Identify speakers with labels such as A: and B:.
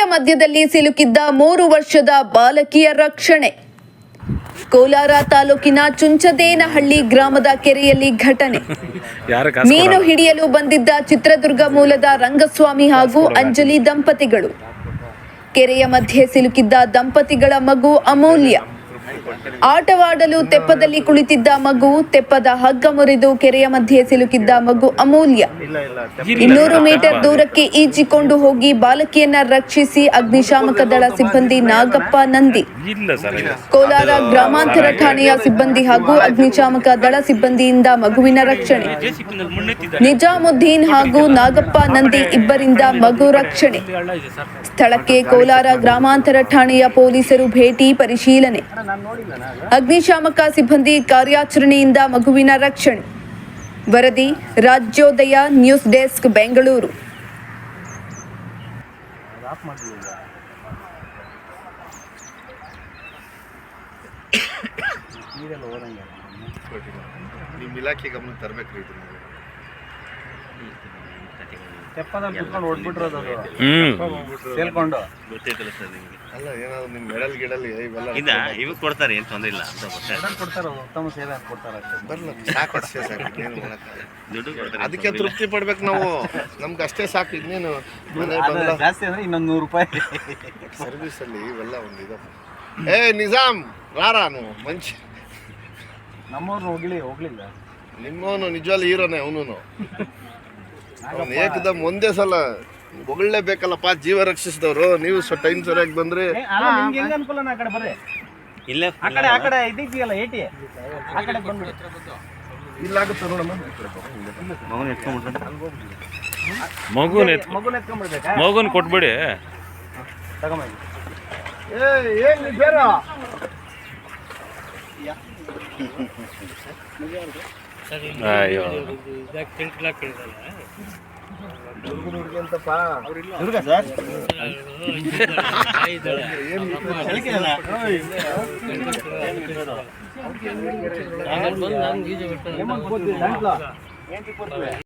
A: ಕೆರೆಯ ಮಧ್ಯದಲ್ಲಿ ಸಿಲುಕಿದ್ದ 3 ವರ್ಷದ ಬಾಲಕಿಯ ರಕ್ಷಣೆ. ಕೋಲಾರ ತಾಲೂಕಿನ ಚುಂಚದೇನಹಳ್ಳಿ ಗ್ರಾಮದ ಕೆರೆಯಲ್ಲಿ ಘಟನೆ. ಮೀನು ಹಿಡಿಯಲು ಬಂದಿದ್ದ ಚಿತ್ರದುರ್ಗ ಮೂಲದ ರಂಗಸ್ವಾಮಿ ಹಾಗೂ ಅಂಜಲಿ ದಂಪತಿಗಳು. ಕೆರೆಯ ಮಧ್ಯೆ ಸಿಲುಕಿದ್ದ ದಂಪತಿಗಳ ಮಗು ಅಮೂಲ್ಯ. ಆಟವಾಡಲು ತೆಪ್ಪದಲ್ಲಿ ಕುಳಿತಿದ್ದ ಮಗು, ತೆಪ್ಪದ ಹಗ್ಗ ಮುರಿದು ಕೆರೆಯ ಮಧ್ಯೆ ಸಿಲುಕಿದ್ದ ಮಗು ಅಮೂಲ್ಯ 200 ಮೀಟರ್ ದೂರಕ್ಕೆ ಈಜಿಕೊಂಡು ಹೋಗಿ ಬಾಲಕಿಯನ್ನ ರಕ್ಷಿಸಿ ಅಗ್ನಿಶಾಮಕ ದಳ ಸಿಬ್ಬಂದಿ ನಾಗಪ್ಪ ನಂದಿ, ಕೋಲಾರ ಗ್ರಾಮಾಂತರ ಠಾಣೆಯ ಸಿಬ್ಬಂದಿ ಹಾಗೂ ಅಗ್ನಿಶಾಮಕ ದಳ ಸಿಬ್ಬಂದಿಯಿಂದ ಮಗುವಿನ ರಕ್ಷಣೆ. ನಿಜಾಮುದ್ದೀನ್ ಹಾಗೂ ನಾಗಪ್ಪ ನಂದಿ ಇಬ್ಬರಿಂದ ಮಗು ರಕ್ಷಣೆ. ಸ್ಥಳಕ್ಕೆ ಕೋಲಾರ ಗ್ರಾಮಾಂತರ ಠಾಣೆಯ ಪೊಲೀಸರು ಭೇಟಿ ಪರಿಶೀಲನೆ. ಅಗ್ನಿಶಾಮಕ ಸಿಬ್ಬಂದಿ ಕಾರ್ಯಾಚರಣೆಯಿಂದ ಮಗುವಿನ ರಕ್ಷಣೆ. ವರದಿ ರಾಜ್ಯೋದಯ ನ್ಯೂಸ್ ಡೆಸ್ಕ್, ಬೆಂಗಳೂರು.
B: ನಿಮ್ಮ ಇಲಾಖೆ ಗಮನ ತರಬೇಕ್ರಿ.
C: ತೆಪ್ಪದಲ್ಲಿ ಕುತ್ಕೊಂಡು ಓಡ್ಬಿಟ್ರೋದು ಸೇಲ್ಕೊಂಡು
B: ಅಲ್ಲ, ಏನಾದ್ರು ನಿಮ್ಮ ಮೆಡಲ್ ಗಿಡಲ್ ಇವೆಲ್ಲ
D: ಇವಾಗ ಕೊಡ್ತಾರೆ, ಏನು ತೊಂದರೆ ಇಲ್ಲ ಅಂತ
C: ಕೊಡ್ತಾರೆ, ಉತ್ತಮ ಸೇವೆ ಅಂತ ಕೊಡ್ತಾರೆ ಅಷ್ಟೇ.
B: ಬರಲ್ಲ, ಸಾಕು ಅಷ್ಟೇ ಸಾಕು, ಏನು ಮಾಡೋಕ್ಕಾಗಲ್ಲ.
D: ದುಡ್ಡು ಕೊಡ್ತಾರೆ,
B: ಅದಕ್ಕೆ ತೃಪ್ತಿ ಪಡ್ಬೇಕು ನಾವು. ನಮ್ಗೆ ಅಷ್ಟೇ ಸಾಕು. ಇನ್ನೇನು ಮನೆ ಬಂಗಲ
C: ಜಾಸ್ತಿ ಅಂದ್ರೆ ಇನ್ನೊಂದು 100 ರೂಪಾಯಿ
B: ಸರ್ವಿಸಲ್ಲಿ ಇವೆಲ್ಲ ಒಂದು ಇದಪ್ಪ. ನಿಜಾಮ್ ರಾರಾನು ಮಂಚಿ
C: ನಮ್ಮವ್ರನ್ನ ಹೋಗ್ಲಿಲ್ಲ.
B: ನಿಮ್ಮವನು ನಿಜವಾಗ್ಲೂ ಹೀರೋನೇ. ಅವನು ಏಕದಮ್ ಒಂದೇ ಸಲ ಹೊಗಳಲೇಬೇಕಲ್ಲಪ್ಪ. ಜೀವ ರಕ್ಷಿಸಿದವರು ನೀವು ಟೈಮ್ ಸರಿಯಾಗಿ ಬಂದ್ರೆ
C: ಹೆಂಗ ಅನುಕೂಲ. ಆ ಕಡೆ ಬರ್ರಿ,
D: ಇಲ್ಲ
C: ಆ ಕಡೆ ಇದೆಯಲ್ಲ ಏಟಿ, ಆ ಕಡೆ ಬಂದ್ಬಿಡಿ.
B: ಇಲ್ಲಾಗುತ್ತೆ ನೋಡಮ್ಮ.
D: ಮಗನ ಎತ್ಕೊಂಡ್ಬಿಡ್ತಾನೆ,
C: ಮಗುನ ಎತ್ಕೊಂಡ್ಬಿಡ್ಬೇಕಾ?
D: ಮಗನ್ ಕೊಟ್ಬಿಡಿ.
C: ತಗೊಂಬಂದಿ
B: ಏನ್ ಬೇರೆ
D: ಅಯ್ಯೋ
B: ಹುಡುಗಿ ಅಂತಪ್ಪ.
C: ದುರ್ಗ ಸರ್